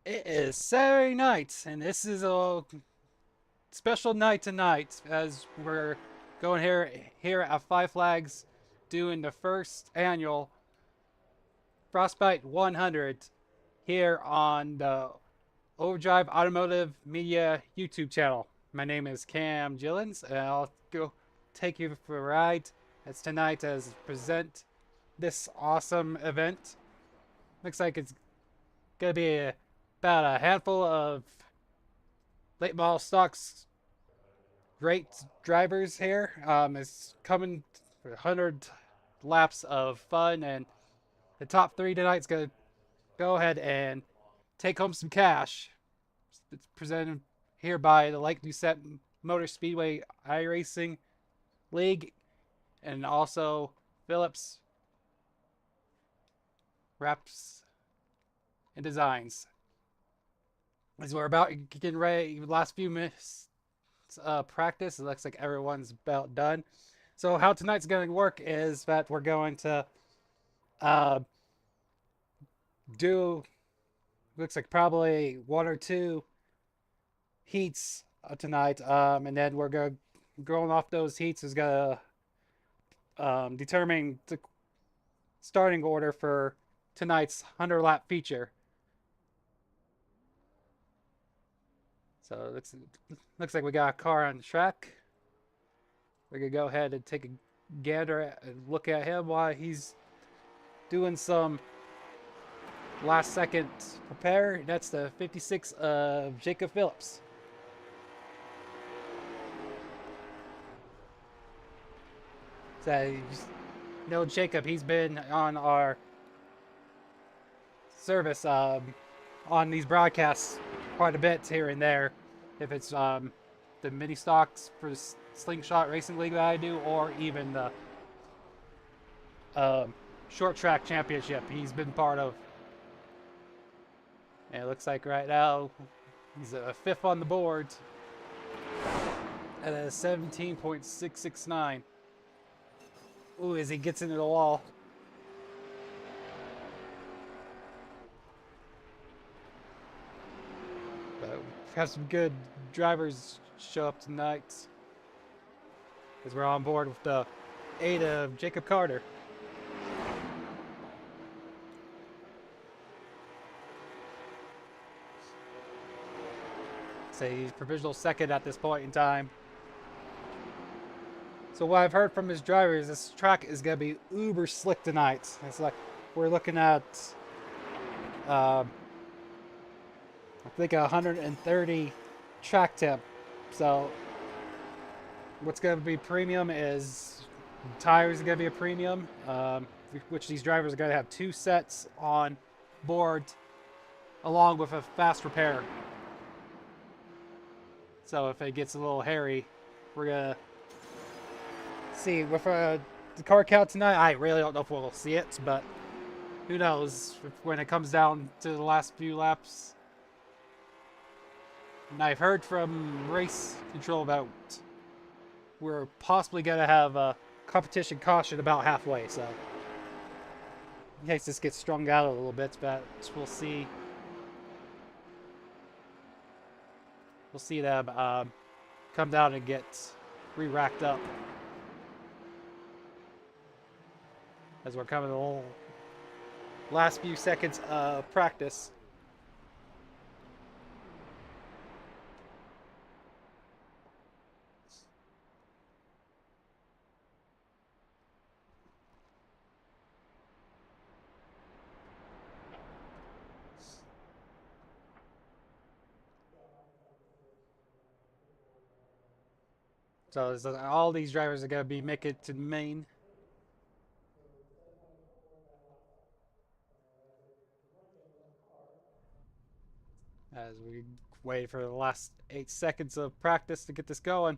It is Saturday night, and this is a special night tonight as we're going here at Five Flags doing the first annual Frostbite 100 here on the Overdrive Automotive Media YouTube channel. My name is Cam Gillens, and I'll go take you for a ride as tonight as present this awesome event. Looks like it's gonna be about a handful of late model stocks great drivers here. It's coming for 100 laps of fun, and the top three tonight's gonna go ahead and take home some cash. It's presented here by the Lake Doucette Motor Speedway iRacing League, and also Phillips Wraps and Designs. As we're about getting ready, last few minutes practice, it looks like everyone's about done. So how tonight's going to work is that we're going to uh, do looks like probably one or two heats tonight, and then we're going off those heats is gonna determine the starting order for tonight's 100 lap feature. So it looks like we got a car on the track. We're gonna go ahead and take a gander and look at him while he's doing some last second prepare. That's the 56 of Jacob Phillips. So you know Jacob, he's been on our service on these broadcasts quite a bit here and there. If it's the mini stocks for the Slingshot Racing League that I do, or even the um, short track championship he's been part of. And it looks like right now he's a fifth on the board at a 17.669. Ooh, as he gets into the wall. But we have some good drivers show up tonight because we're on board with the 8 of Jacob Carter. So he's provisional second at this point in time. So what I've heard from his drivers, this track is going to be uber slick tonight. It's like we're looking at, I think, 130 track temp. So what's going to be premium is tires are going to be a premium, which these drivers are going to have two sets on board along with a fast repair. So if it gets a little hairy, we're going to see. With the car count tonight, I really don't know if we'll see it, but who knows when it comes down to the last few laps. And I've heard from race control about we're possibly going to have a competition caution about halfway, so in case this gets strung out a little bit, but we'll see. We'll see them come down and get re-racked up as we're coming to the last few seconds of practice. So all these drivers are going to be making it to the main. As we wait for the last 8 seconds of practice to get this going.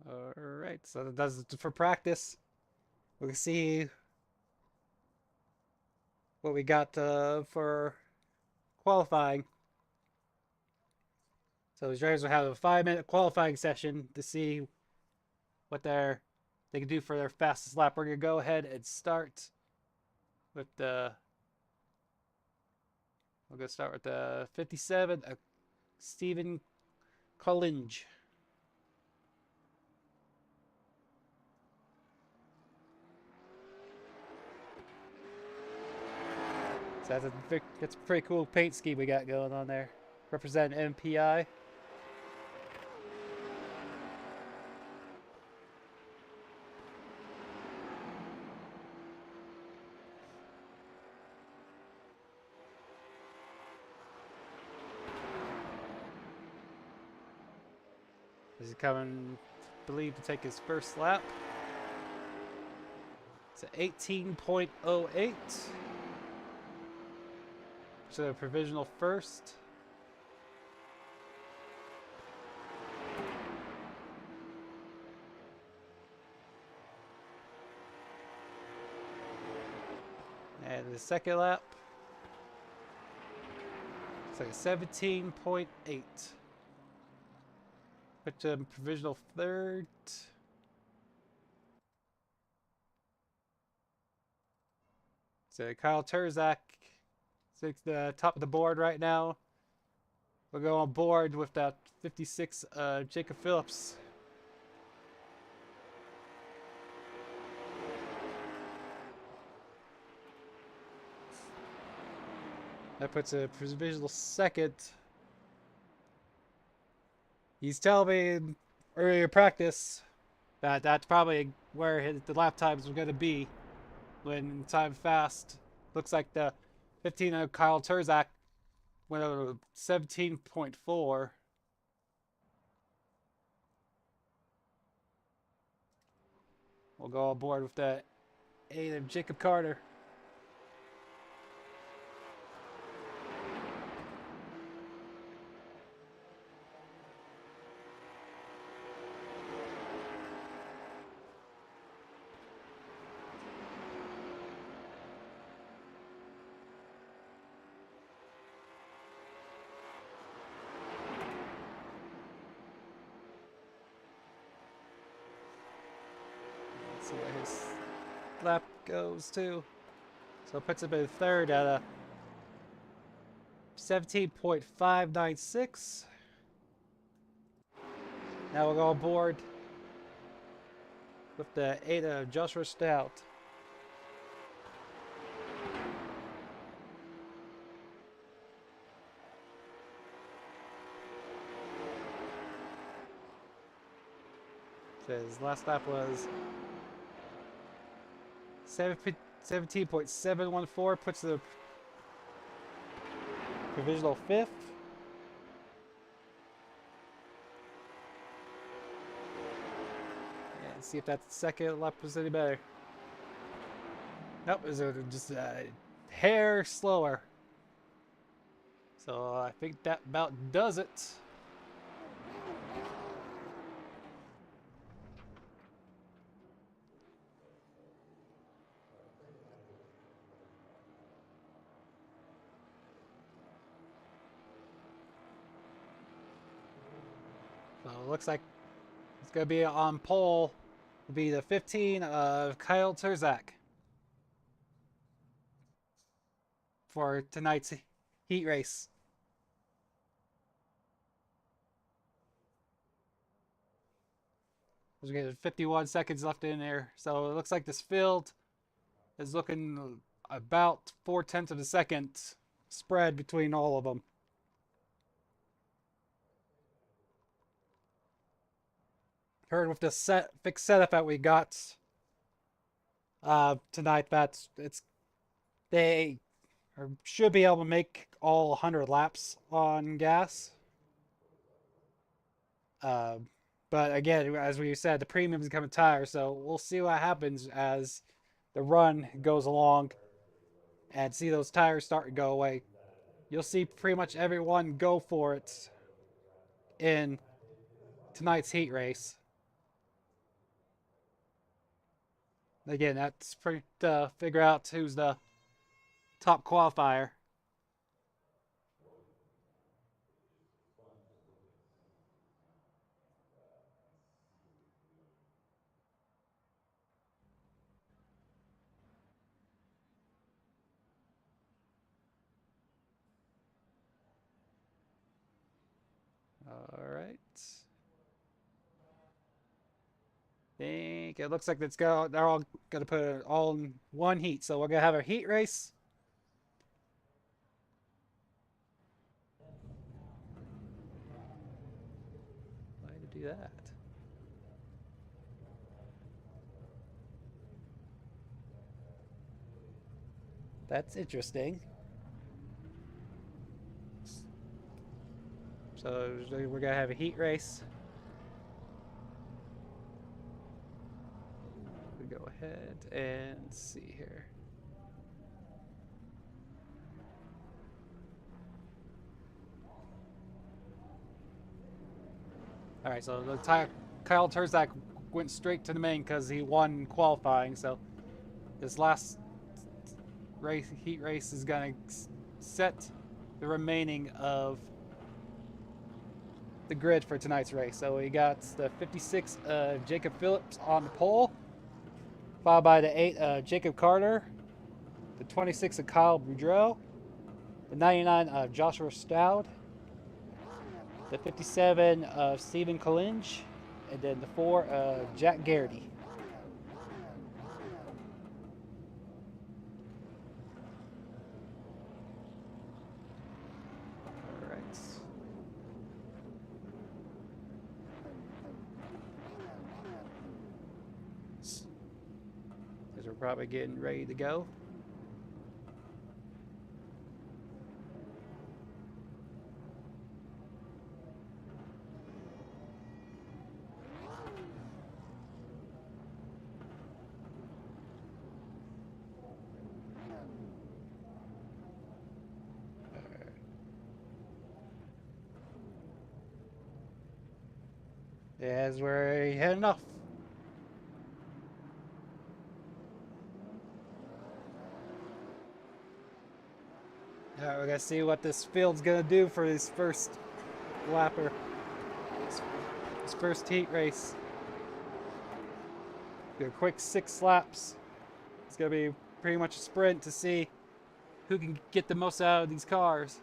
All right, so that does it for practice. We can see what we got for qualifying. So these drivers will have a 5-minute qualifying session to see what they can do for their fastest lap. We're gonna go ahead and start with the. We're gonna start with the 57, Stephen Collinge. So that's a pretty cool paint scheme we got going on there. Representing MPI. This is coming, I believe, to take his first lap. It's an 18.08. So a provisional first. And the second lap. It's like a 17.8. Put to provisional third. So Kyle Terzak is at the top of the board right now. We'll go on board with that 56 Jacob Phillips. That puts a provisional second. He's telling me in earlier practice that that's probably where the lap times were going to be when time fast. Looks like the 15 of Kyle Terzak went over 17.4. We'll go on board with the 8 of Jacob Carter. Let's see where his lap goes to. So it puts him in third at a 17.596. Now we'll go on board with the 8 of Joshua Stout. His last lap was 17.714, puts the provisional fifth. And see if that second lap was any better. Nope, it was just a hair slower. So I think that about does it. So it looks like it's going to be on pole. Will be the 15 of Kyle Terzak for tonight's heat race. There's 51 seconds left in there. So it looks like this field is looking about 4/10 of a second spread between all of them. Heard with the fixed setup that we got tonight, they should be able to make all 100 laps on gas. But again, as we said, the premium is becoming tire, so we'll see what happens as the run goes along and see those tires start to go away. You'll see pretty much everyone go for it in tonight's heat race. Again, that's pretty to figure out who's the top qualifier. All right. Think it looks like they're all gonna put it all in one heat. So we're gonna have a heat race. Why to do that? That's interesting. So we're gonna have a heat race. We go ahead and see here. All right, so Kyle Turzak went straight to the main because he won qualifying. So this last heat race is gonna set the remaining of the grid for tonight's race. So we got the 56 Jacob Phillips on the pole, followed by the 8 Jacob Carter, the 26 of Kyle Boudreau, the 99 of Joshua Stroud, the 57 of Stephen Collinge, and then the 4 of Jack Garrity. All right. As we're probably getting ready to go. As we're heading off. Alright, we're gonna see what this field's gonna do for this first lapper. This first heat race. Do a quick 6 laps. It's gonna be pretty much a sprint to see who can get the most out of these cars.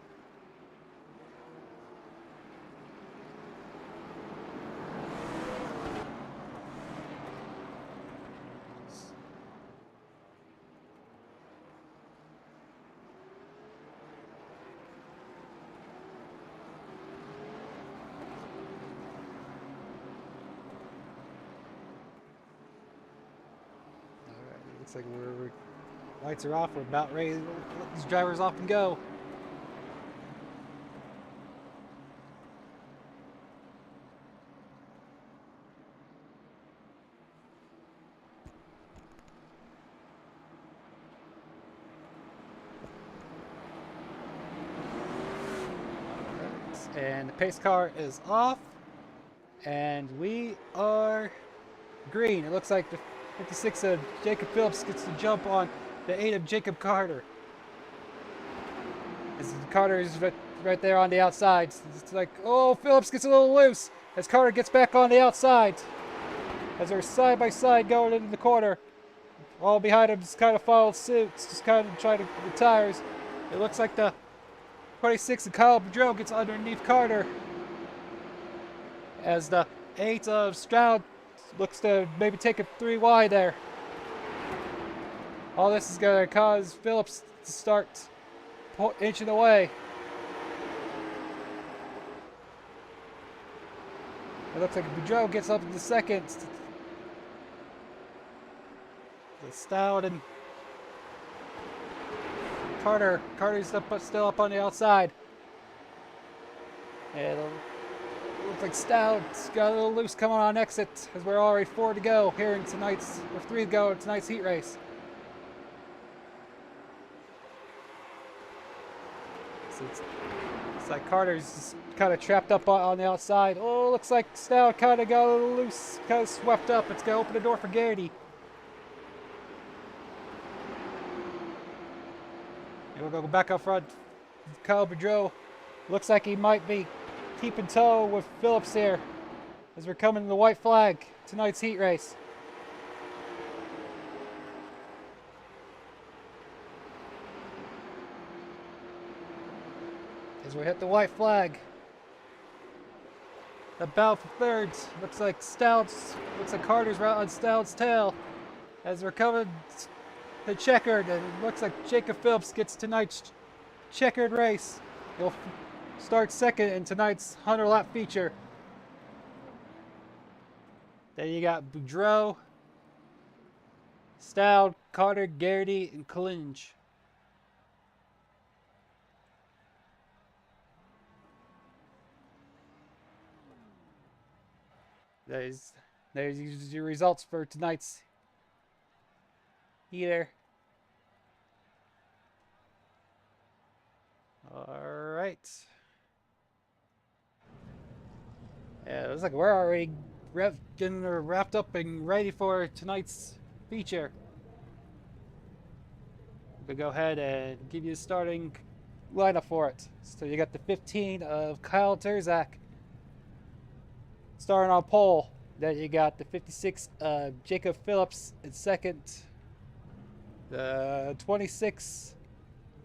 Looks like lights are off. We're about ready to let these drivers off and go. And the pace car is off, and we are green. It looks like the 56 of Jacob Phillips gets to jump on the 8 of Jacob Carter. As Carter is right there on the outside. It's like, oh, Phillips gets a little loose as Carter gets back on the outside. As they're side by side going into the corner. All behind him just kind of followed suit, just kind of trying to the tires. It looks like the 26 of Kyle Boudreau gets underneath Carter. As the 8 of Stroud looks to maybe take a 3 wide there. All this is going to cause Phillips to start inching away. It looks like Boudreau gets up in the second. The Stroud and Carter's still up on the outside. And it looks like Stroud's got a little loose coming on exit as we're already 4 to go here in tonight's, or 3 to go in tonight's heat race. So it's like Carter's just kind of trapped up on the outside. Oh, looks like Stroud kind of got a little loose, kind of swept up. It's going to open the door for Garrity. We'll go back up front. Kyle Boudreau looks like he might be keeping toe with Phillips here as we're coming to the white flag, tonight's heat race. As we hit the white flag. The battle for thirds. Looks like Carter's right on Stout's tail. As we're coming to checkered, and it looks like Jacob Phillips gets tonight's checkered race. He'll start second in tonight's 100 lap feature. Then you got Boudreau, Stout, Carter, Garrity, and Collinge. There's your results for tonight's heater. All right. Yeah, it looks like we're already getting wrapped up and ready for tonight's feature. We'll go ahead and give you a starting lineup for it. So you got the 15 of Kyle Terzak starting on pole. Then you got the 56 Jacob Phillips in second. The 26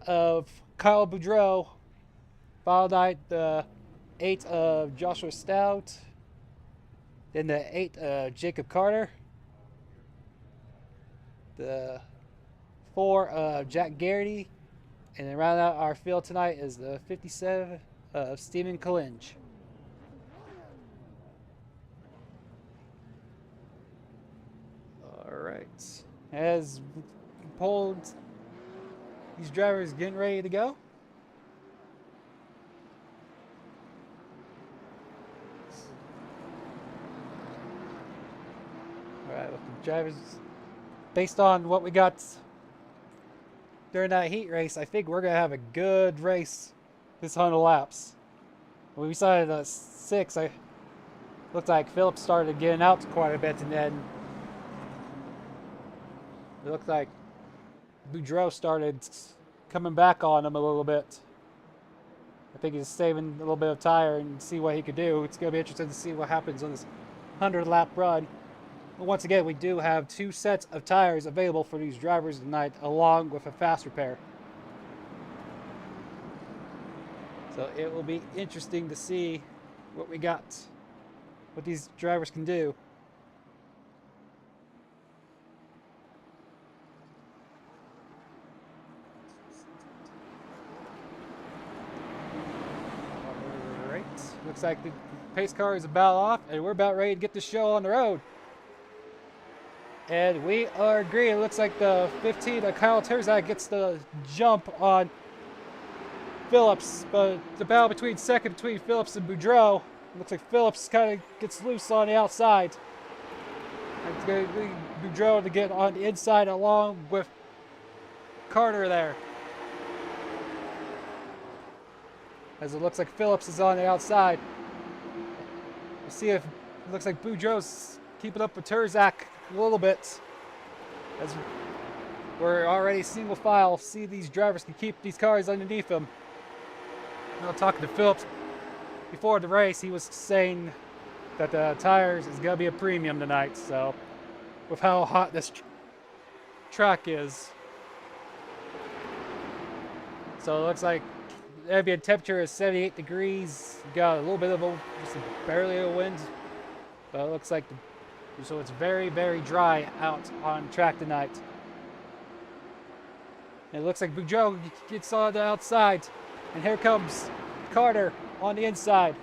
of Kyle Boudreau. Followed by the 8 of Joshua Stout. Then the 8 of Jacob Carter. The 4 of Jack Garrity. And then rounding out our field tonight is the 57 of Stephen Collinge. Alright. As pulled these drivers getting ready to go. Alright, with the drivers, based on what we got during that heat race, I think we're going to have a good race this 100 laps. When we started at 6, I looked like Phillips started getting out quite a bit, and then it looked like Boudreau started coming back on him a little bit. I think he's saving a little bit of tire and see what he could do. It's going to be interesting to see what happens on this 100 lap run. But once again, we do have 2 sets of tires available for these drivers tonight, along with a fast repair. So it will be interesting to see what we got, what these drivers can do. Alright, looks like the pace car is about off, and we're about ready to get the show on the road. And we are agreeing. It looks like the 15 of Kyle Terzak gets the jump on Phillips, but the battle between Phillips and Boudreau. It looks like Phillips kind of gets loose on the outside. It's going to be Boudreau to get on the inside along with Carter there. As it looks like Phillips is on the outside. We'll see if it looks like Boudreau's keeping up with Terzak a little bit. As we're already single file, see these drivers can keep these cars underneath them. Now talking to Phillips before the race, he was saying that the tires is going to be a premium tonight. So with how hot this track is. So it looks like the ambient temperature is 78 degrees. You got a little bit of just barely a wind. But it looks like so it's very, very dry out on track tonight. And it looks like Boudreau gets on the outside. And here comes Carter on the inside.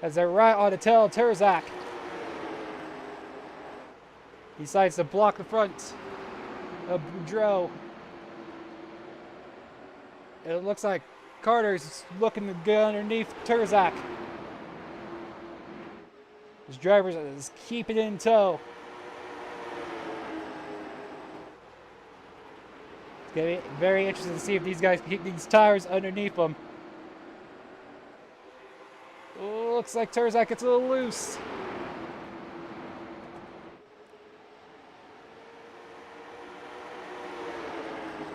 As they're right on the tail of Terzak. He decides to block the front of Boudreau. And it looks like Carter's looking to get underneath Terzak. His driver is keeping it in tow. It's going to be very interesting to see if these guys can keep these tires underneath them. Oh, looks like Terzak gets a little loose.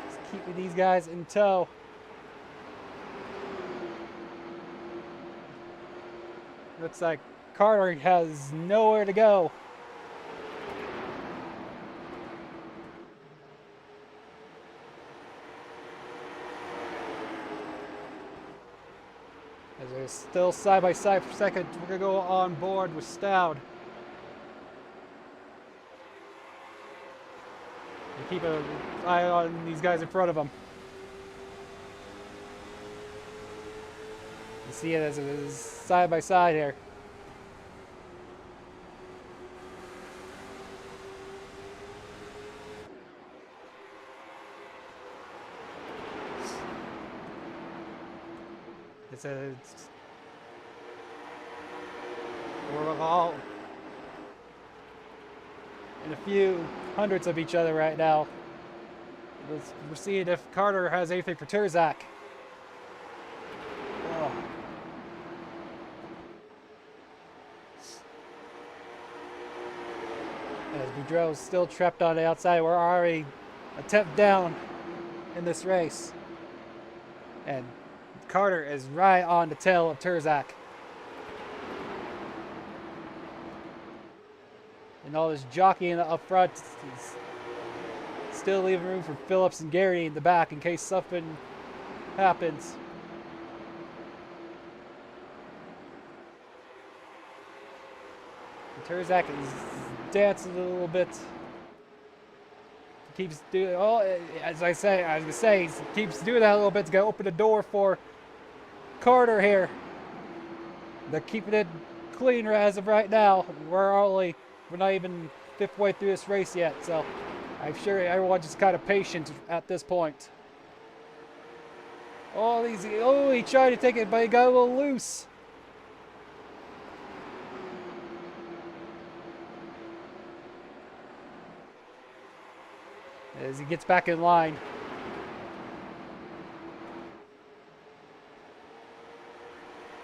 Just keep keeping these guys in tow. Looks like Carter has nowhere to go. As they're still side by side for a second, we're gonna go on board with Stout. And keep an eye on these guys in front of them. You see it as it is side by side here. We're all in a few hundreds of each other right now. We're seeing if Carter has anything for Terzak. Oh. As Boudreaux's still trapped on the outside, we're already a tenth down in this race. And Carter is right on the tail of Terzak. And all this jockeying up front is still leaving room for Phillips and Gary in the back in case something happens. And Terzak is dancing a little bit. Keeps doing, oh, as I was gonna say, he keeps doing that a little bit to go open the door for Carter here. They're keeping it clean as of right now. We're not even fifth way through this race yet, so I'm sure everyone's just kind of patient at this point. Oh, he tried to take it, but he got a little loose. As he gets back in line.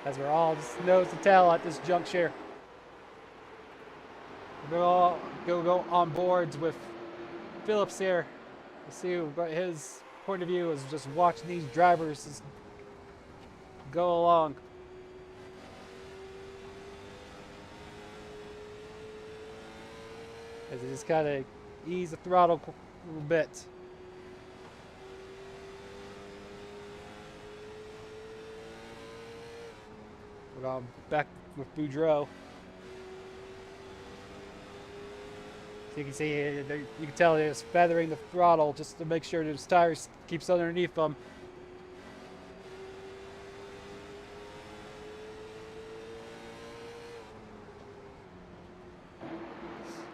As we're all just nose to tail at this juncture. We're all go on boards with Phillips here. To see what his point of view is, just watching these drivers just go along. As they just kind of ease the throttle a little bit. We're going back with Boudreaux. So you can see, you can tell it's feathering the throttle just to make sure that his tires keeps underneath them.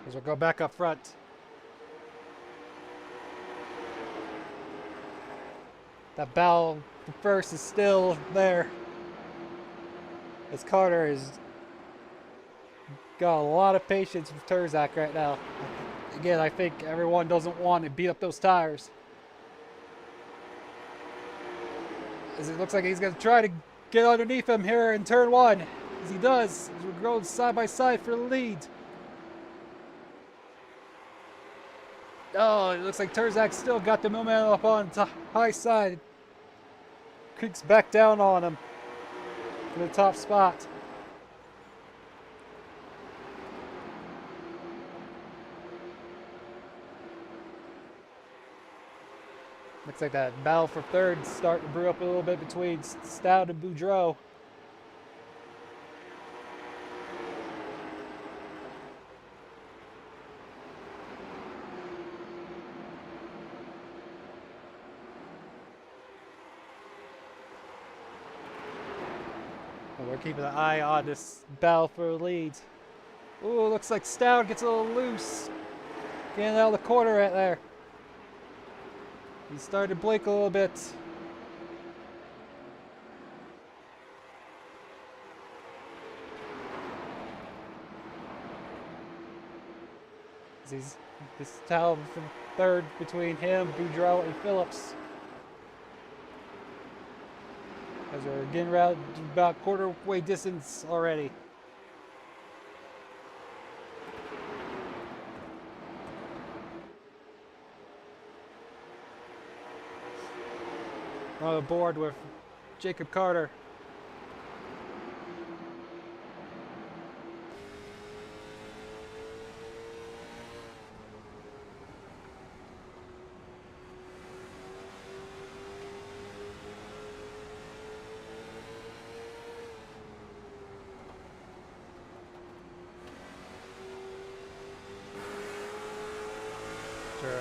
As we'll go back up front. That battle for first is still there. As Carter has got a lot of patience with Terzak right now. Again, I think everyone doesn't want to beat up those tires. As it looks like he's going to try to get underneath him here in turn one. As he does, as we're going side by side for the lead. Oh, it looks like Terzak still got the momentum up on the high side. Creaks back down on him in the top spot. Looks like that battle for third is starting to brew up a little bit between Stout and Boudreaux. And we're keeping an eye on this battle for the lead. Ooh, looks like Stout gets a little loose. Getting out of the corner right there. He started to blink a little bit. He's this battle for third between him, Boudreaux, and Phillips. As we're getting around about quarter way distance already. on the board with Jacob Carter.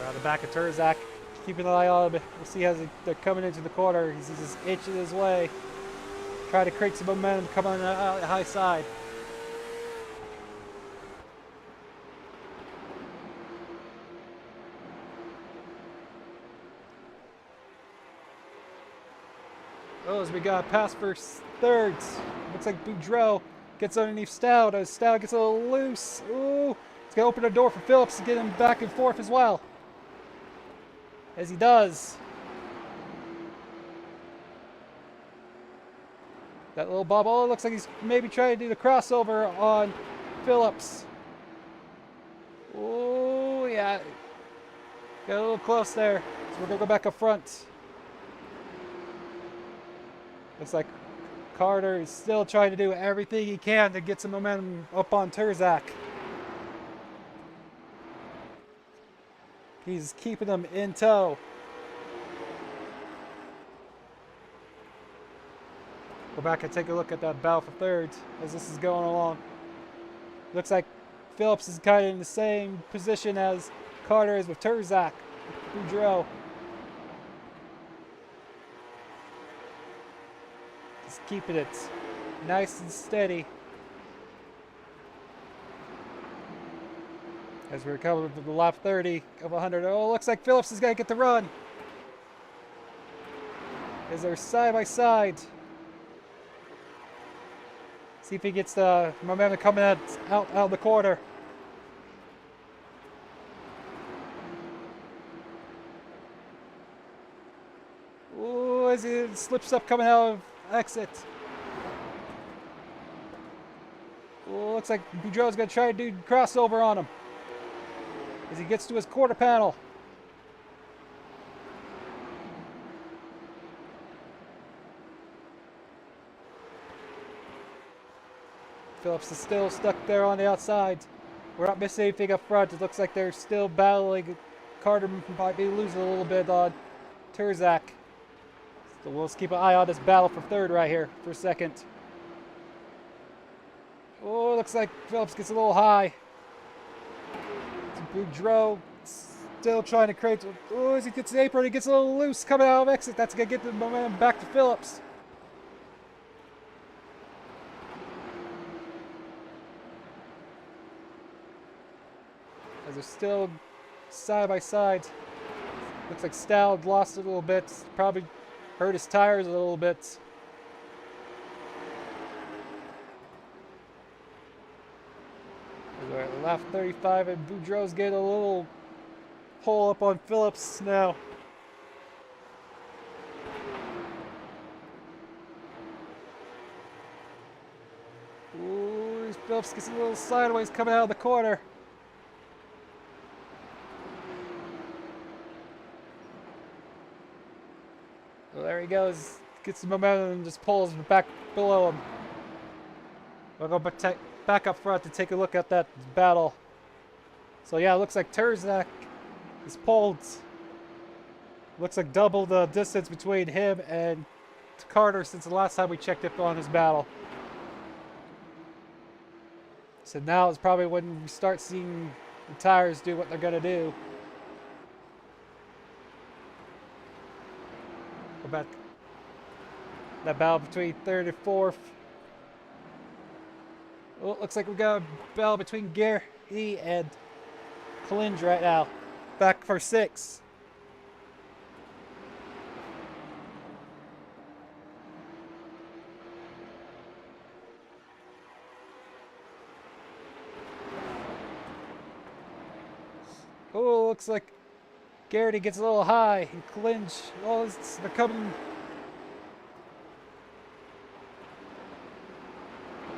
On the back of Turzak, keeping an eye on him. We'll see as they're coming into the corner. He's just inching his way, trying to create some momentum, come on the high side. Oh, as we got past first thirds. Looks like Boudreaux gets underneath Stout. As Stout gets a little loose. Ooh, it's gonna open the door for Phillips to get him back and forth as well. As he does. That little bubble. Oh, it looks like he's maybe trying to do the crossover on Phillips. Oh, yeah. Got a little close there. So we're going to go back up front. Looks like Carter is still trying to do everything he can to get some momentum up on Turzak. He's keeping them in tow. Go back and take a look at that battle for third as this is going along. Looks like Phillips is kind of in the same position as Carter is with Turzak. Boudreaux. Just keeping it nice and steady. As we're coming to the lap 30 of 100. Oh, looks like Phillips is going to get the run. As they're side by side. See if he gets the momentum coming out of the corner. Ooh, as he slips up coming out of exit. Ooh, looks like Boudreaux's going to try to do crossover on him. As he gets to his quarter panel. Phillips is still stuck there on the outside. We're not missing anything up front. It looks like they're still battling. Carter might be losing a little bit on Turzak. So we'll just keep an eye on this battle for third right here for a second. Oh, looks like Phillips gets a little high. Boudreaux still trying to create. Oh, as he gets the apron, he gets a little loose coming out of exit. That's going to get the momentum back to Phillips. As they're still side by side. Looks like Stout lost a little bit. Probably hurt his tires a little bit. We're at lap 35 and Boudreaux's getting a little pull up on Phillips now. Ooh, Phillips gets a little sideways coming out of the corner. Well, there he goes. Gets the momentum and just pulls back below him. We'll go back up front to take a look at that battle. So yeah, it looks like Turzak is pulled. Looks like double the distance between him and Carter since the last time we checked up on his battle. So now is probably when we start seeing the tires do what they're going to do. Go back. That battle between third and fourth. Well, it looks like we got a battle between Gary and Klinge right now. Back for six. Oh, looks like Garrity gets a little high. And Klinge, oh, they're coming.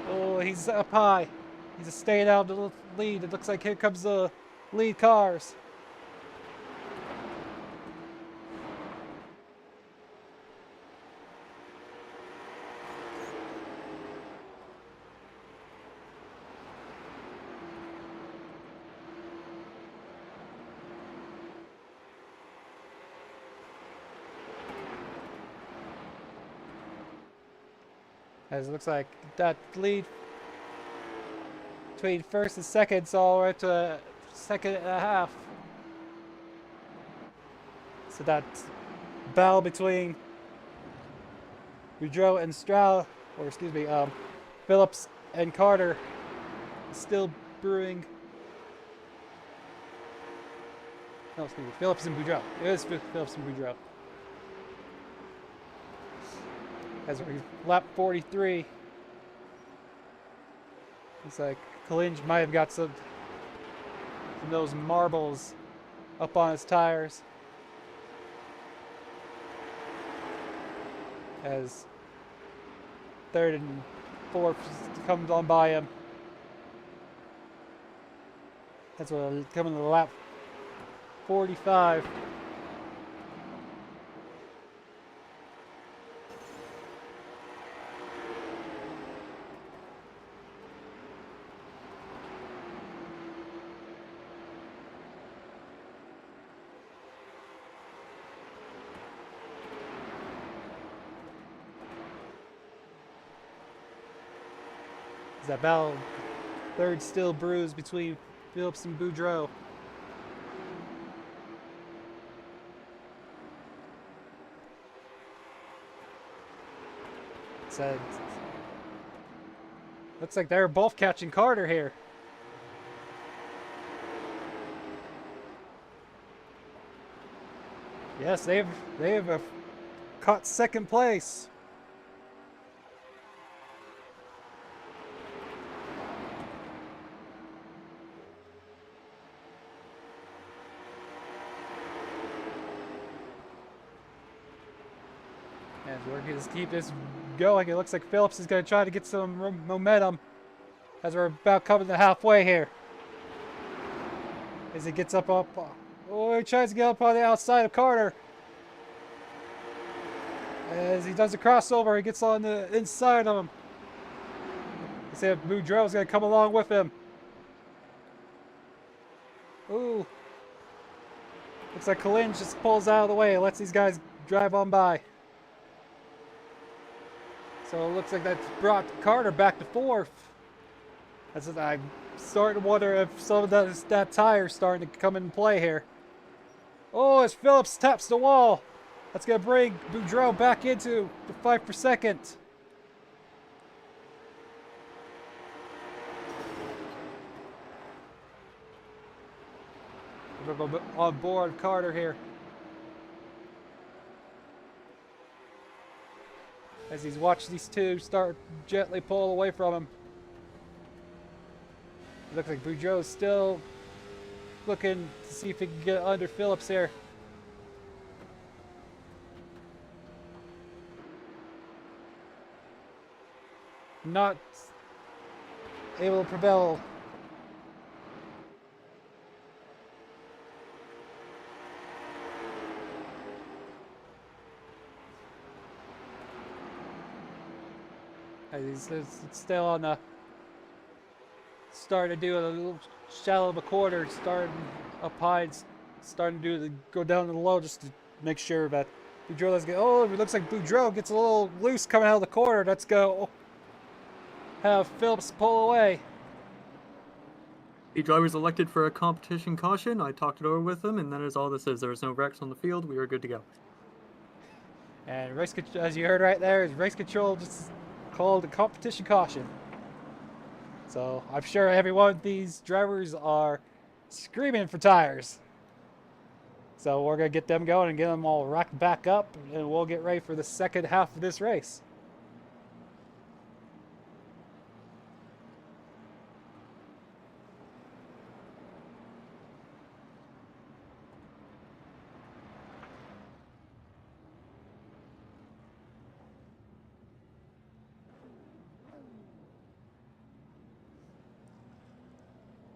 Oh, he's up high. He's staying out of the lead. It looks like here comes the lead cars. As it looks like that lead between first and second, so all the way to a second and a half. So that battle between Boudreaux and Stroud, or excuse me, Phillips and Carter is still brewing. No, excuse me, Phillips and Boudreaux. It is Phillips and Boudreaux. As we lap 43. It's like Kalinj might have got some of those marbles up on his tires. As third and fourth comes on by him. That's what coming to the lap 45. That battle, third still bruised between Phillips and Boudreaux. Said, looks like they're both catching Carter here. Yes, they've caught second place. And we're going to keep this going. It looks like Phillips is going to try to get some momentum as we're about coming to halfway here. As he gets up. Oh, he tries to get up on the outside of Carter. As he does a crossover, he gets on the inside of him. You see if Boudreaux is going to come along with him. Ooh. Looks like Kalinj just pulls out of the way and lets these guys drive on by. So it looks like that's brought Carter back to fourth. That's what I'm starting to wonder if some of that tire's starting to come into play here. Oh, as Phillips taps the wall. That's going to bring Boudreaux back into the fight for second. We're on board Carter here. As he's watched these two start gently pull away from him. It looks like Boudreaux's still looking to see if he can get under Phillips here. Not able to prevail. He's still on the starting to do a little shallow of a quarter, starting up high, starting to do go down to the low just to make sure that Boudreaux doesn't get. Oh, it looks like Boudreaux gets a little loose coming out of the corner. Let's go. Have Phillips pull away. The driver's elected for a competition caution. I talked it over with him, and that is all this is. There was no wrecks on the field. We were good to go. And race, as you heard right there, is race control just called a competition caution. So I'm sure every one of these drivers are screaming for tires. So we're going to get them going and get them all racked back up, and we'll get ready for the second half of this race.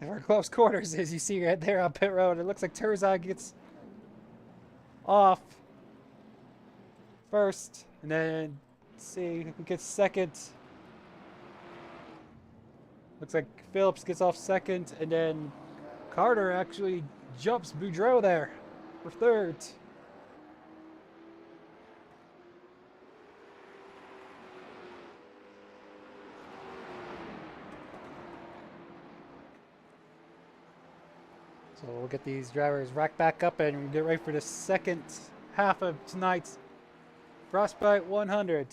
We're close quarters, as you see right there on pit road. It looks like Terzog gets off first, and then let's see who gets second. Looks like Phillips gets off second, and then Carter actually jumps Boudreaux there for third. So we'll get these drivers racked back up and get ready for the second half of tonight's Frostbite 100.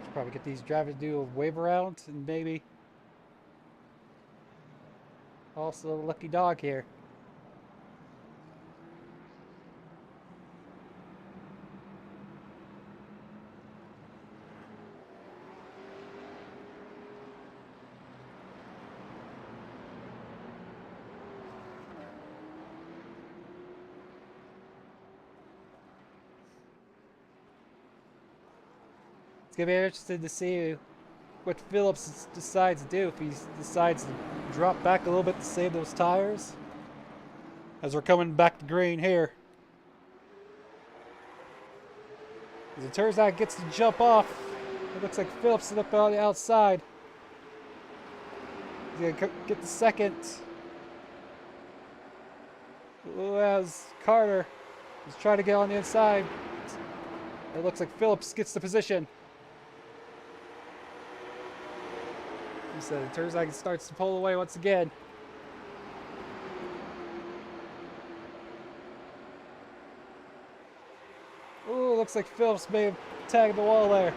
Should probably get these drivers to do a wave around and maybe also a lucky dog here. It's going to be interesting to see what Phillips decides to do. If he decides to drop back a little bit to save those tires. As we're coming back to green here. As it turns out, gets to jump off. It looks like Phillips is up on the outside. He's going to get the second. As Carter is trying to get on the inside. It looks like Phillips gets the position. So it turns out he starts to pull away once again. Ooh, looks like Phillips may have tagged the wall there.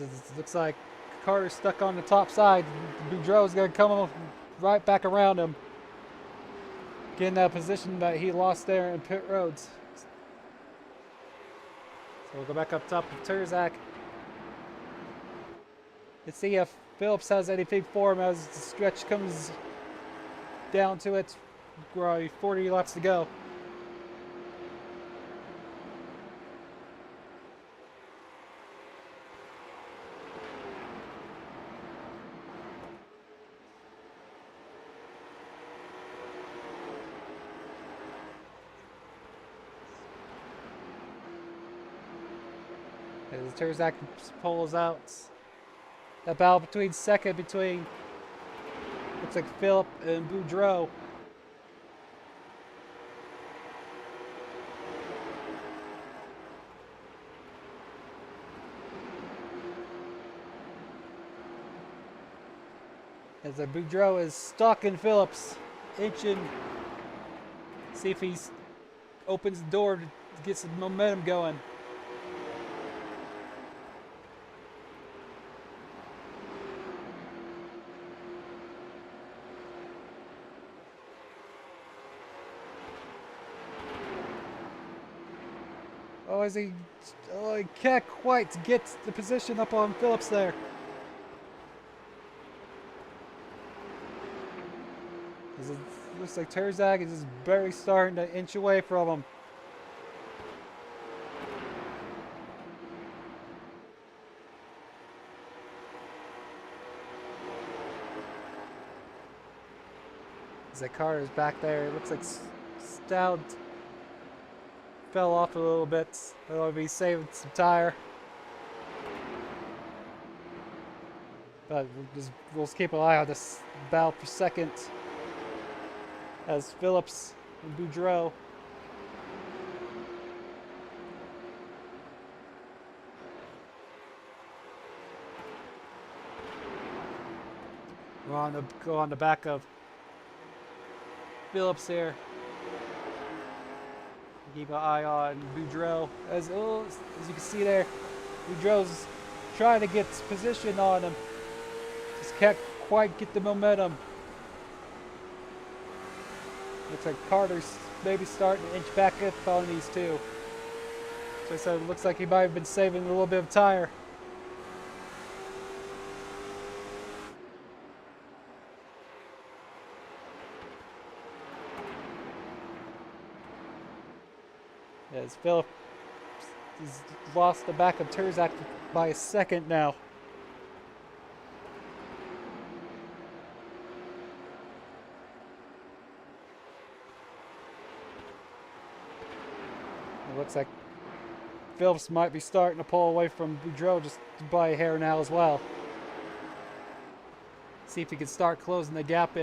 It looks like Carter's stuck on the top side. Boudreau's going to come right back around him. Getting that position that he lost there in pit roads. So we'll go back up top of Terzak. Let's see if Phillips has anything for him as the stretch comes down to it. 40 laps to go. As Terzak pulls out. That battle between second, looks like Phillip and Boudreau. As Boudreau is stalking Phillips, inching. See if he opens the door to get some momentum going. He can't quite get the position up on Phillips there. It looks like Terzak is just barely starting to inch away from him. As Carter's back there, it looks like Stout fell off a little bit. That'll be saving some tire. But we'll just keep an eye on this battle for second. As Phillips and Boudreau. Go on the back of Phillips here. Keep an eye on Boudreau. As you can see there, Boudreau's trying to get position on him. Just can't quite get the momentum. Looks like Carter's maybe starting to inch back up on these two. So I said it looks like he might have been saving a little bit of tire. As Philip has lost the back of Terzak by a second now. It looks like Phillips might be starting to pull away from Boudreau just by a hair now as well. See if he can start closing the gap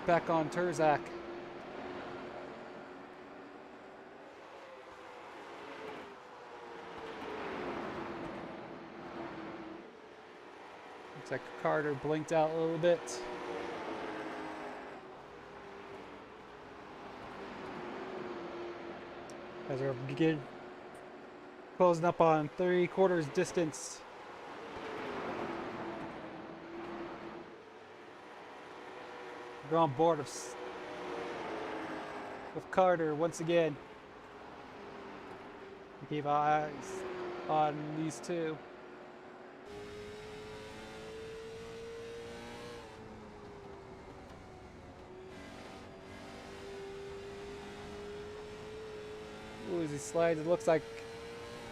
back on Terzak. Looks like Carter blinked out a little bit. As we're closing up on 3/4 distance. We're on board with Carter once again. Keep our eyes on these two. Ooh, as he slides, it looks like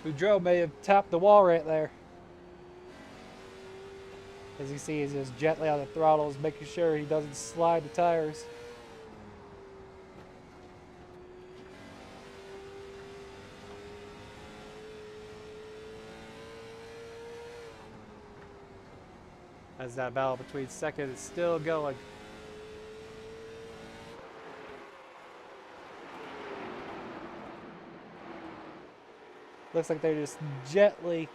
Boudreaux may have tapped the wall right there. As you see, he's just gently on the throttles, making sure he doesn't slide the tires. As that battle between second is still going. Looks like they're just gently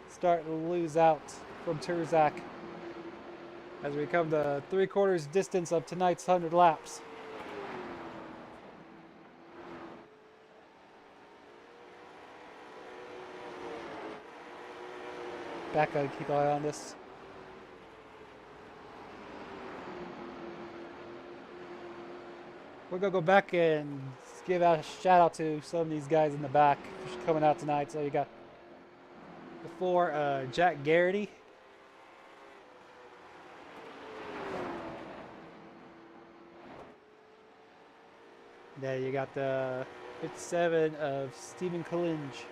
starting to lose out from Turzak as we come to 3/4 distance of tonight's 100 laps. Back on, keep an eye on this. We're gonna go back and give out a shout out to some of these guys in the back for coming out tonight. So you got before Jack Garrity. Then you got the 57 of Stephen Collinge.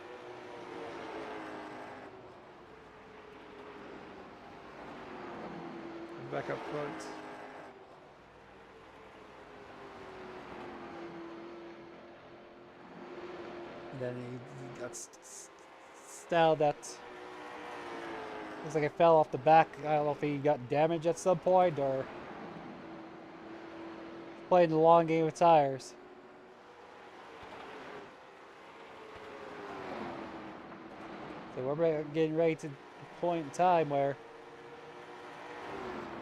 Back up front. And then he got styled that. Looks like it fell off the back. I don't know if he got damaged at some point or playing the long game with tires. So we're getting ready to the point in time where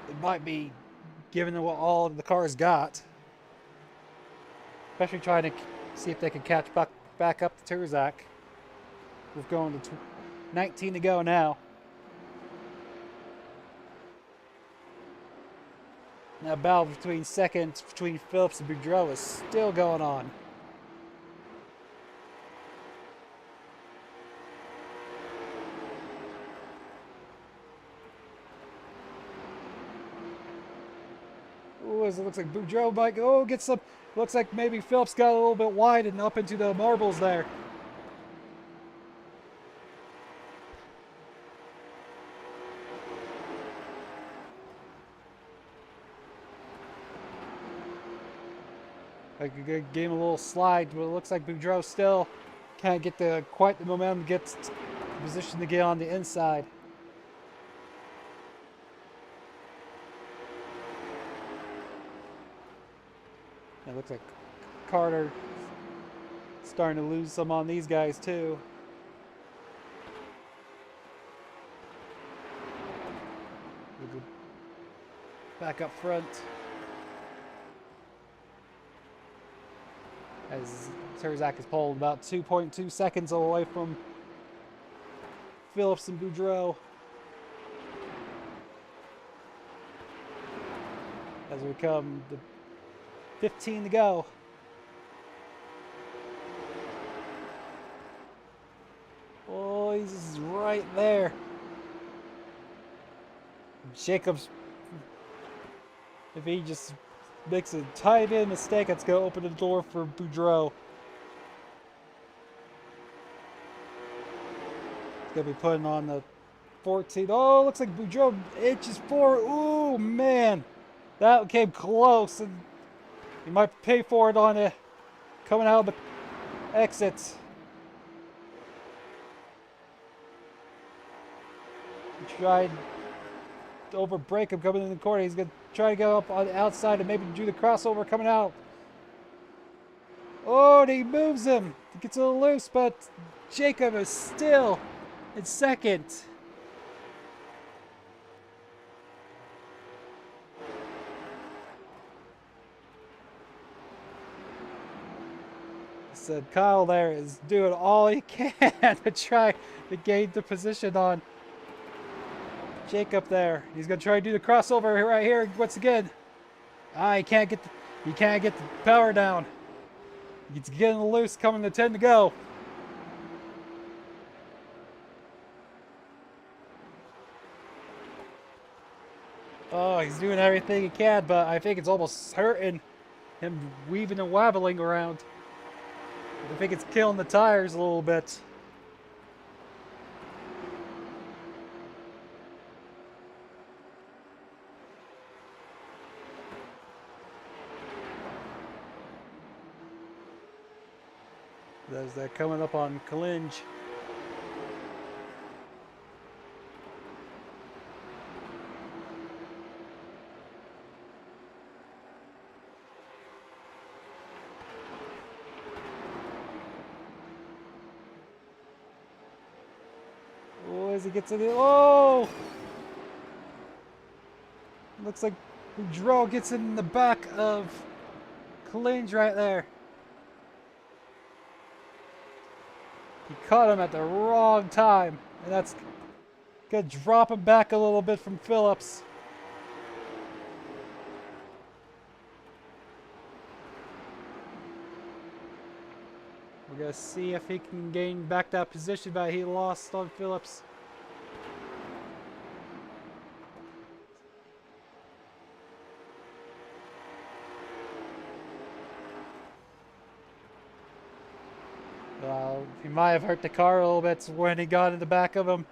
it might be giving what all the cars got. Especially trying to see if they can catch back up to Turzak. We're going to 19 to go now. Now battle between seconds between Phillips and Boudreaux is still going on. Ooh, as it looks like Boudreaux might go get some. Looks like maybe Phillips got a little bit wide and up into the marbles there. I could give him a little slide, but it looks like Boudreaux still can't get quite the momentum to get the position to get on the inside. It looks like Carter starting to lose some on these guys too. Back up front. As Turzak is pulled about 2.2 seconds away from Phillips and Boudreaux. As we come to 15 to go. Oh, he's right there. Jacobs, if he just makes a tiny bit of mistake, that's going to open the door for Boudreaux. He's going to be putting on the 14. Oh, looks like Boudreaux inches forward. Ooh, man. That came close. And he might pay for it on it coming out of the exit. He tried to overbreak him coming in the corner. He's going to try to go up on the outside and maybe do the crossover coming out. Oh, and he moves him. He gets a little loose, but Jacob is still in second. Said Kyle there is doing all he can to try to gain the position on Jacob there. He's gonna try to do the crossover right here once again. He can't get the power down. He's getting loose, coming to 10 to go. Oh, he's doing everything he can, but I think it's almost hurting him weaving and wobbling around. I think it's killing the tires a little bit. There's that coming up on Kalinge. Oh, as he gets in the... Oh! Looks like Boudreaux gets in the back of Kalinge right there. He caught him at the wrong time, and that's gonna drop him back a little bit from Phillips. We're gonna see if he can gain back that position that he lost on Phillips. He might have hurt the car a little bit when he got in the back of him.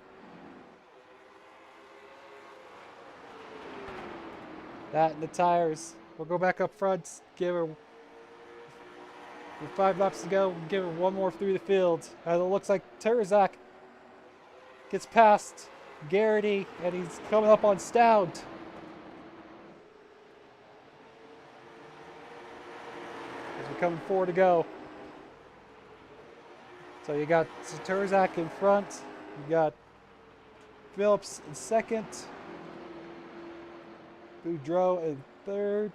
That and the tires. We'll go back up front, give her, with 5 laps to go, give her one more through the field. It looks like Terzak gets past Garrity, and he's coming up on Stout. As we're coming 4 to go. So you got Terzak in front, you got Phillips in second, Boudreaux in third,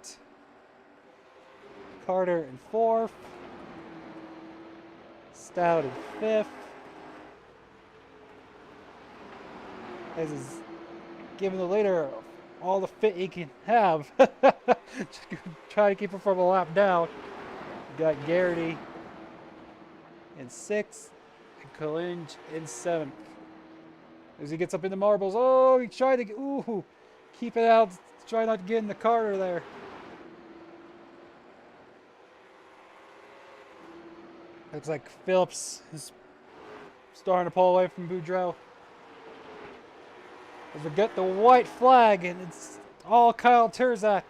Carter in fourth, Stout in fifth. As is giving the leader all the fit he can have. Just try to keep him from a lap down. You got Garrity in 6th, and Kalinge in 7th. As he gets up in the marbles, oh, he tried to keep it out, try not to get in the Carter there. Looks like Phillips is starting to pull away from Boudreaux. As we get the white flag, and it's all Kyle Terzak.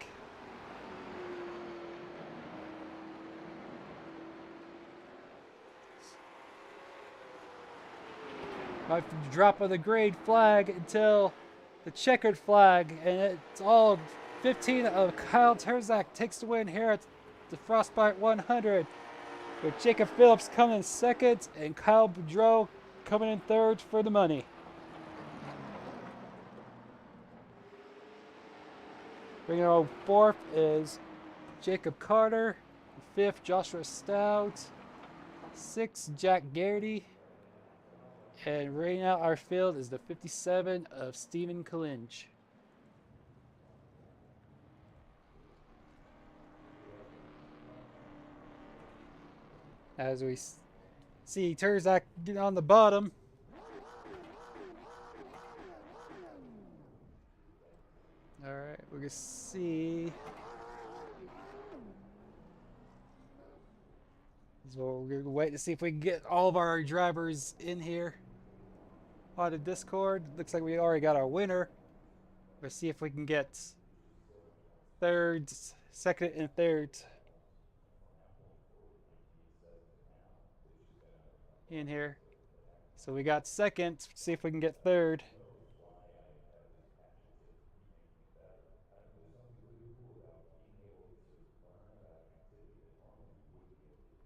Might drop of the grade flag until the checkered flag, and it's all 15 of Kyle Terzak takes the win here at the Frostbite 100, with Jacob Phillips coming in second and Kyle Boudreaux coming in third for the money. Bringing home fourth is Jacob Carter, fifth Joshua Stout, sixth Jack Garrity. And rating out our field is the 57 of Stephen Kalinge. As we see Terzak get on the bottom. Alright, we're going to see. So we're going to wait to see if we can get all of our drivers in here on the Discord. Looks like we already got our winner. Let's see if we can get third, second, and third in here. So we got second. Let's see if we can get third.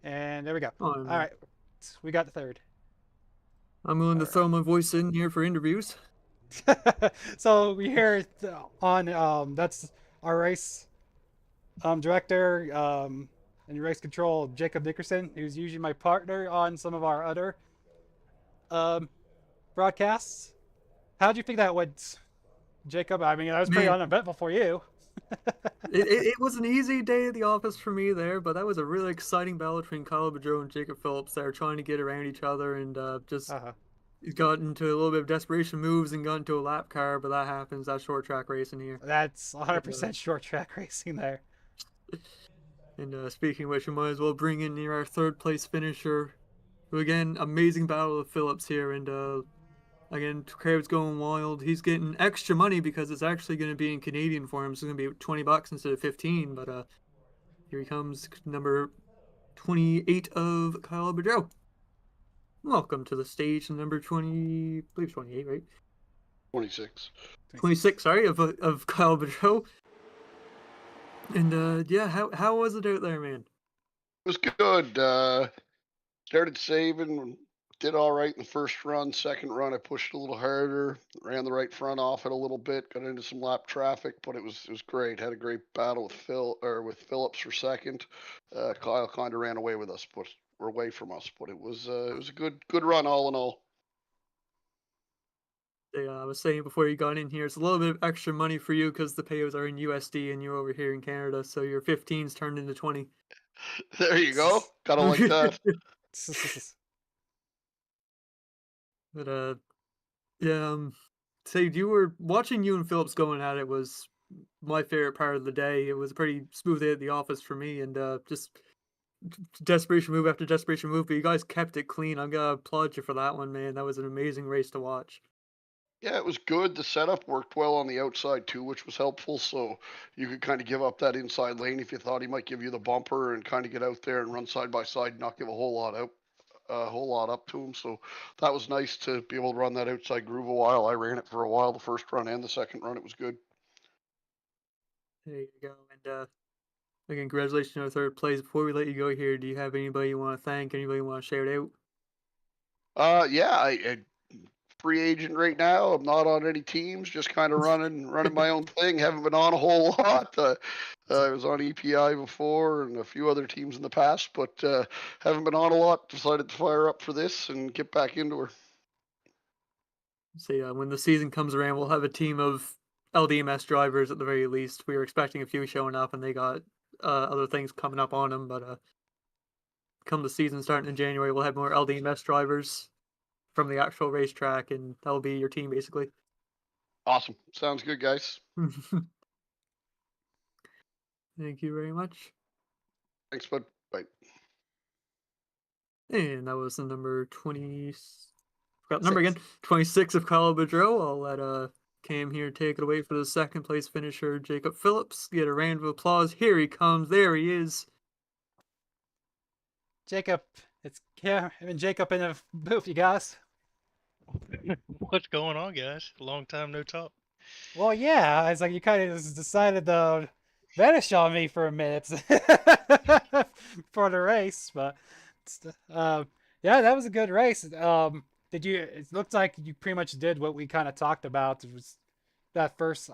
And there we go. All right, we got the third. I'm willing to All throw my voice in here for interviews. right. So we hear on that's our race director and race control, Jacob Dickerson, who's usually my partner on some of our other um, broadcasts. How'd you think that went, Jacob? I mean, I was pretty Man, uneventful for you. it was an easy day at the office for me there, but that was a really exciting battle between Kyle Boudreau and Jacob Phillips. They were trying to get around each other and just Uh-huh. got into a little bit of desperation moves and got into a lap car, but that happens. That's short track racing here. That's And, 100% short track racing there. speaking of which, we might as well bring in our third place finisher, who again, amazing battle of Phillips here, and again, crowd's going wild. He's getting extra money because it's actually going to be in Canadian for him, so it's going to be $20 instead of 15. But here he comes, number 28 of Kyle Boudreau. Welcome to the stage, number 20, I believe 28, right? 26. 26, sorry, of Kyle Boudreau. And yeah, how was it out there, man? It was good. Started saving, did all right in the first run. Second run, I pushed a little harder, ran the right front off it a little bit, got into some lap traffic, but it was great. Had a great battle with Phillips for second. Kyle kind of ran away with us, but we're away from us. But it was a good run all in all. I was saying before you got in here, it's a little bit of extra money for you because the payouts are in USD and you're over here in Canada, so your 15's turned into 20. There you go. Kind of like that. But yeah, say you were watching you and Phillips going at it was my favorite part of the day. It was a pretty smooth day at the office for me, and just desperation move after desperation move. But you guys kept it clean. I'm gonna applaud you for that one, man. That was an amazing race to watch. Yeah, it was good. The setup worked well on the outside too, which was helpful. So you could kind of give up that inside lane if you thought he might give you the bumper and kind of get out there and run side by side, not give a whole lot up to him. So that was nice to be able to run that outside groove a while. I ran it for a while, the first run and the second run. It was good. There you go. And again, congratulations on third place. Before we let you go here, do you have anybody you want to thank? Anybody you want to shout out? Yeah, I free agent right now. I'm not on any teams, just kind of running my own thing. Haven't been on a whole lot. I was on EPI before and a few other teams in the past, but haven't been on a lot. Decided to fire up for this and get back into her. Say when the season comes around, we'll have a team of LDMS drivers at the very least. We were expecting a few showing up, and they got other things coming up on them. But come the season starting in January, we'll have more LDMS drivers from the actual racetrack, and that'll be your team basically. Awesome. Sounds good, guys. Thank you very much. Thanks, bud. Bye. And that was the number 20. Forgot the number again. 26 of Kyle Boudreau. I'll let Cam here take it away for the second place finisher, Jacob Phillips. Get a round of applause. Here he comes. There he is. Jacob, it's Cam and Jacob in the booth, you guys. What's going on, guys? Long time no talk. Well, yeah, it's like you kind of just decided to vanish on me for a minute for the race, but yeah, that was a good race. Did you? It looked like you pretty much did what we kind of talked about. It was that first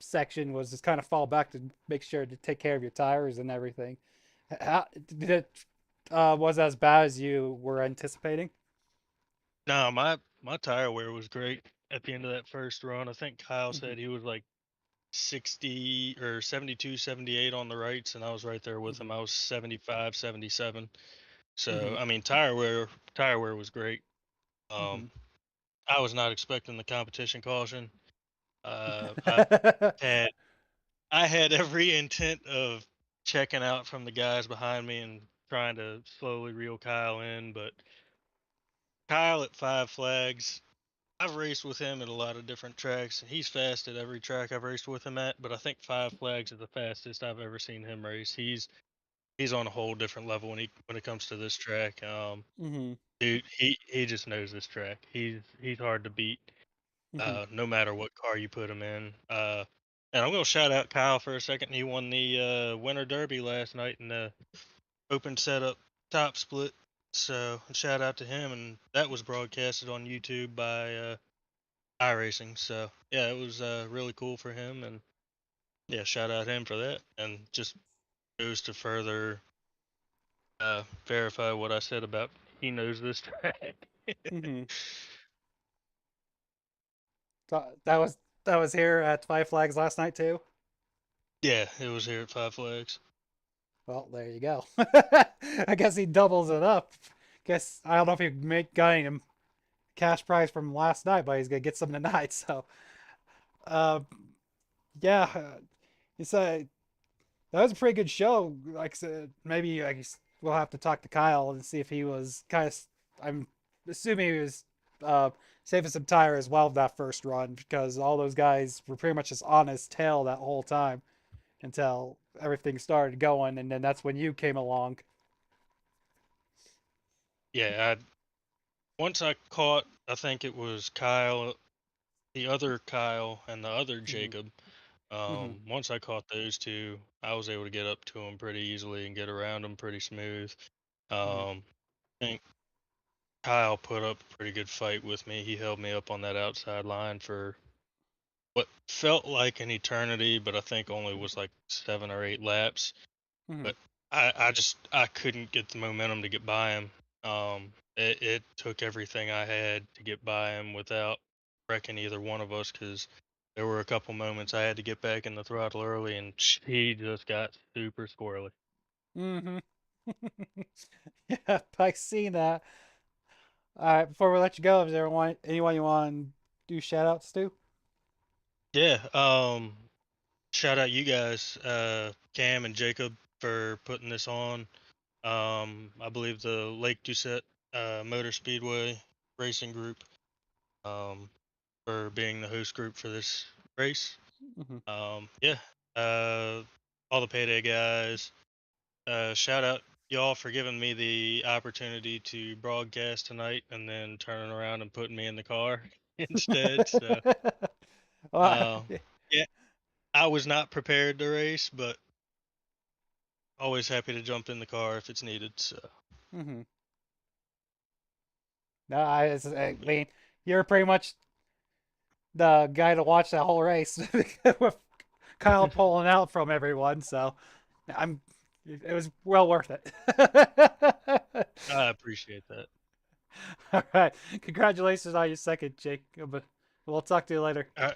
section was just kind of fall back to make sure to take care of your tires and everything. How did it was as bad as you were anticipating? No, my tire wear was great at the end of that first run. I think Kyle Hmm. said he was like 60 or 72, 78 on the rights, and I was right there with Hmm. him. I was 75, 77. Hmm. So I mean, tire wear was great. Hmm. Um, I was not expecting the competition caution. I had I had every intent of checking out from the guys behind me and trying to slowly reel Kyle in, but Kyle at Five Flags, I've raced with him at a lot of different tracks. He's fast at every track I've raced with him at, but I think Five Flags is the fastest I've ever seen him race. He's on a whole different level when it comes to this track. Hmm. Dude, he just knows this track. He's hard to beat, Hmm. no matter what car you put him in. And I'm gonna shout out Kyle for a second. He won the Winter Derby last night in the open setup top split. So shout out to him, and that was broadcasted on YouTube by iRacing. So yeah, it was really cool for him, and yeah, shout out him for that, and just goes to further verify what I said about he knows this track. Mm-hmm. That was here at Five Flags last night too. Yeah, it was here at Five Flags. Well, there you go. I guess he doubles it up. Guess I don't know if he got him cash prize from last night, but he's gonna get some tonight. So, uh, yeah, it's a that was a pretty good show. Like I said, maybe we'll have to talk to Kyle and see if he was kind of. I'm assuming he was uh, saving some tire as well that first run because all those guys were pretty much just on his tail that whole time until everything started going, and then that's when you came along. Yeah, once I caught, I think it was Kyle, the other Kyle, and the other Hmm. Jacob. Hmm. Once I caught those two, I was able to get up to them pretty easily and get around them pretty smooth. Hmm. I think Kyle put up a pretty good fight with me. He held me up on that outside line for what felt like an eternity, but I think only was like 7 or 8 laps. Hmm. But I couldn't get the momentum to get by him. It took everything I had to get by him without wrecking either one of us because there were a couple moments I had to get back in the throttle early, and he just got super squirrely. Hmm. Yeah, I seen that. All right, before we let you go, is there anyone you want to do shout outs to? Yeah. Shout out you guys, Cam and Jacob, for putting this on. I believe the Lake Doucette Motor Speedway Racing Group, um, for being the host group for this race. Hmm. Yeah, all the payday guys. Shout out y'all for giving me the opportunity to broadcast tonight and then turning around and putting me in the car instead. So, Well, uh, yeah, I was not prepared to race, but always happy to jump in the car if it's needed. So, hmm. No, I mean, you're pretty much the guy to watch that whole race with Kyle pulling out from everyone. So I'm, it was well worth it. I appreciate that. All right, congratulations on your second, Jake. But we'll talk to you later. All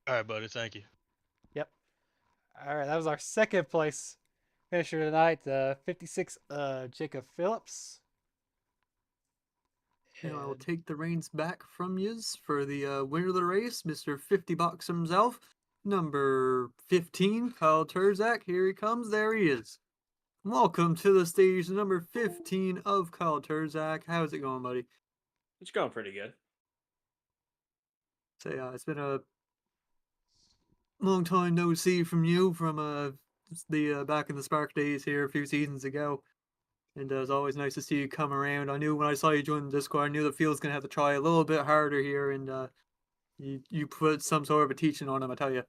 right, buddy. Thank you. Yep. All right, that was our second place finisher tonight, 56, Jacob Phillips. Now I will And take the reins back from yous for the winner of the race, Mr. 50 Bucks himself, number 15, Kyle Turzak. Here he comes. There he is. Welcome to the stage number 15 of Kyle Turzak. How's it going, buddy? It's going pretty good. Say, it's been a long time no see from you from the back in the Spark days here a few seasons ago. And it's always nice to see you come around. I knew when I saw you join the Discord, I knew the field's gonna have to try a little bit harder here, and you put some sort of a teaching on him. I tell you.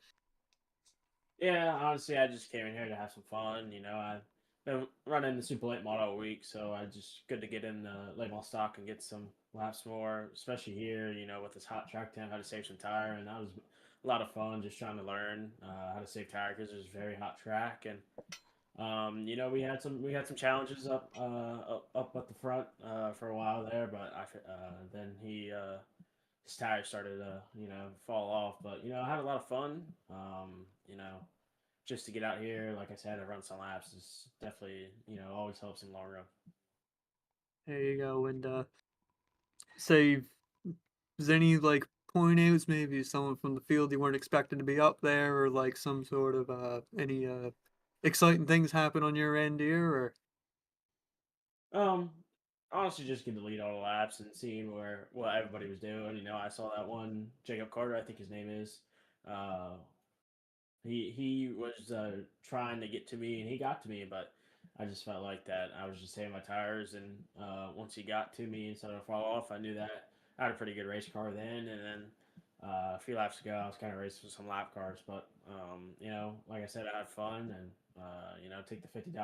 Yeah, honestly, I just came in here to have some fun. I've been running the Super Late Model all week, so I just good to get in the late model stock and get some laps more, especially here. With this hot track time, how to save some tire, and that was a lot of fun. Just trying to learn how to save tire because it's a very hot track, and we had some challenges up at the front for a while there, but then his tires started to fall off. But I had a lot of fun. Just to get out here, like I said, to run some laps is definitely always helps in the long run. There you go. And say, is any like point outs? Maybe someone from the field you weren't expecting to be up there, or like some sort of any exciting things happen on your end here, or Um, Honestly, just get to lead all the laps and seeing where what everybody was doing. I saw that one Jacob Carter, I think his name is. Uh, he was trying to get to me, and he got to me, but I just felt like that I was just saving my tires, and once he got to me and started to fall off, I knew that I had a pretty good race car then, and then a few laps ago. I was kind of racing with some lap cars, but you know, like I said, I had fun and you know, take the $50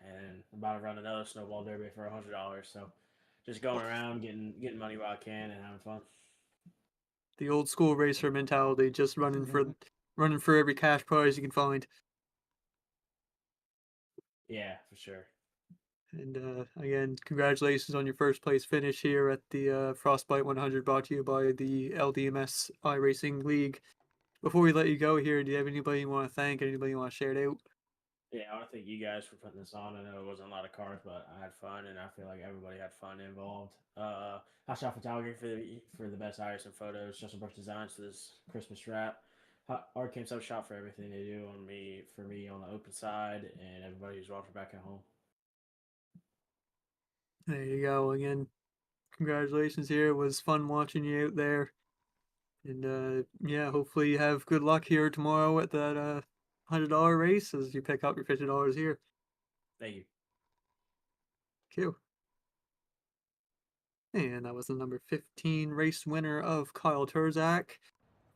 and I'm about to run another snowball derby for $100. So just going around getting money while I can and having fun. The old school racer mentality, just running for every cash prize you can find. Yeah, for sure. And again, congratulations on your first place finish here at the Frostbite 100, brought to you by the LDMS iRacing League. Before we let you go here, do you have anybody you want to thank? Anybody you want to shout out? Yeah, I want to thank you guys for putting this on. I know it wasn't a lot of cars, but I had fun, and I feel like everybody had fun involved. Hot Shot Photography for the best iris and photos. Justin Brooks Designs for this Christmas wrap. Art Cam Sub Shop for everything they do for me on the open side, and everybody who's watching back at home. There you go. Again, congratulations here. It was fun watching you out there. And yeah, hopefully you have good luck here tomorrow at that $100 race as you pick up your $50 here. Thank you. Cool. And that was the number 15 race winner of Kyle Turzak.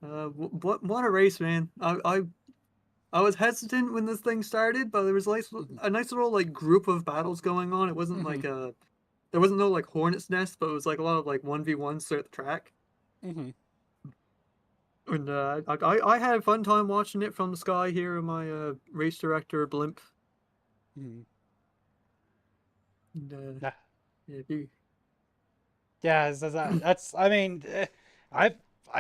What a race, man! I was hesitant when this thing started, but there was a nice little like group of battles going on. It wasn't like there wasn't no like hornet's nest, but it was like a lot of like 1v1s throughout the track. And I had a fun time watching it from the sky here in my race director blimp. And, Yeah. if you Yeah, that's. I mean, I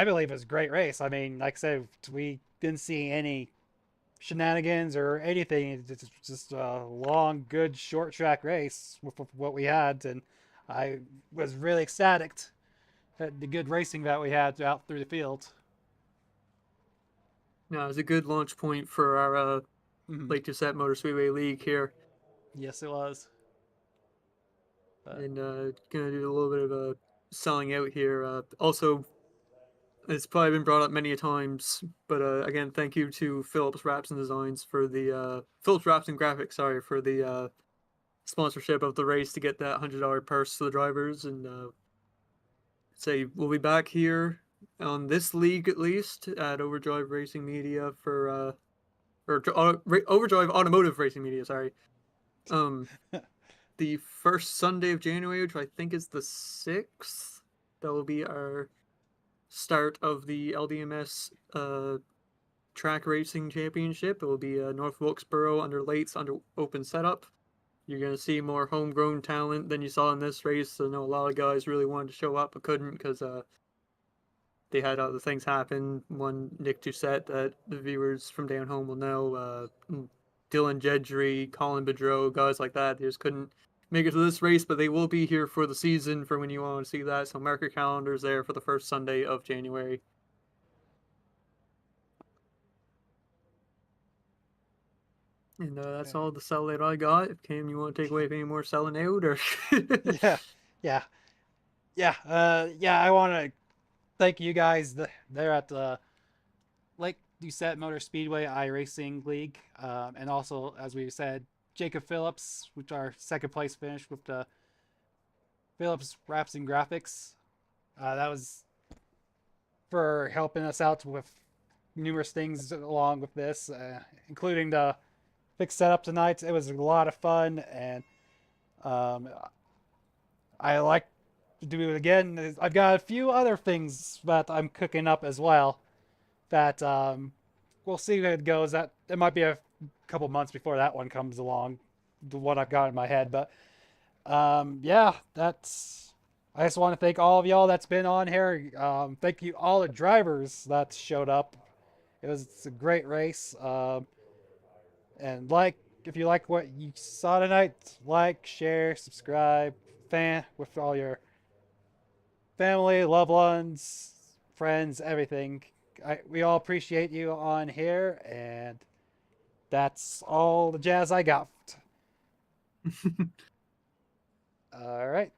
believe it was a great race. I mean, like I said, we didn't see any shenanigans or anything. It's just a long, good short track race with what we had, and I was really ecstatic at the good racing that we had out through the field. No, it was a good launch point for our Mhm. Lake Doucette Motor Speedway League here. Yes, it was. But And gonna do a little bit of a selling out here. Also, it's probably been brought up many a times, but again, thank you to Phillips Wraps and Designs for the Phillips Wraps and Graphics, sorry, for the sponsorship of the race to get that $100 purse to the drivers. And say we'll be back here on this league at least at Overdrive Racing Media for Overdrive Automotive Racing Media. Sorry, the first Sunday of January, which I think is the 6th. That will be our start of the LDMS track racing championship. It will be North Wilkesboro under Lates under open setup. You're going to see more homegrown talent than you saw in this race. I know a lot of guys really wanted to show up but couldn't because they had other things happen. One, Nick Doucette, that the viewers from down home will know. Dylan Jedry, Colin Bedreau, guys like that. They just couldn't make it to this race, but they will be here for the season for when you want to see that. So mark your calendars there for the first Sunday of January. And that's all the sell that I got. If Cam, you want to take away any more selling out, or yeah. I want to thank you guys there at the Lake Doucette Motor Speedway iRacing League, and also, as we said, Jacob Phillips, which our second place finish with the Phillips Wraps and Graphics. That was for helping us out with numerous things along with this, including the fixed setup tonight. It was a lot of fun, and I like to do it again. I've got a few other things that I'm cooking up as well. That we'll see how it goes. That it might be a couple months before that one comes along. The one I've got in my head, but yeah, that's. I just want to thank all of y'all that's been on here. Thank you all the drivers that showed up. It's a great race. And if you like what you saw tonight, like, share, subscribe, fan with all your family, loved ones, friends, everything. We all appreciate you on here, and that's all the jazz I got. All right.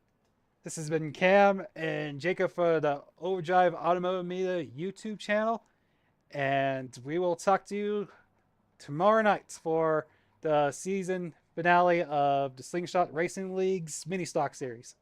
This has been Cam and Jacob for the Overdrive Automotive Media YouTube channel, and we will talk to you tomorrow night for the season finale of the Slingshot Racing League's mini stock series.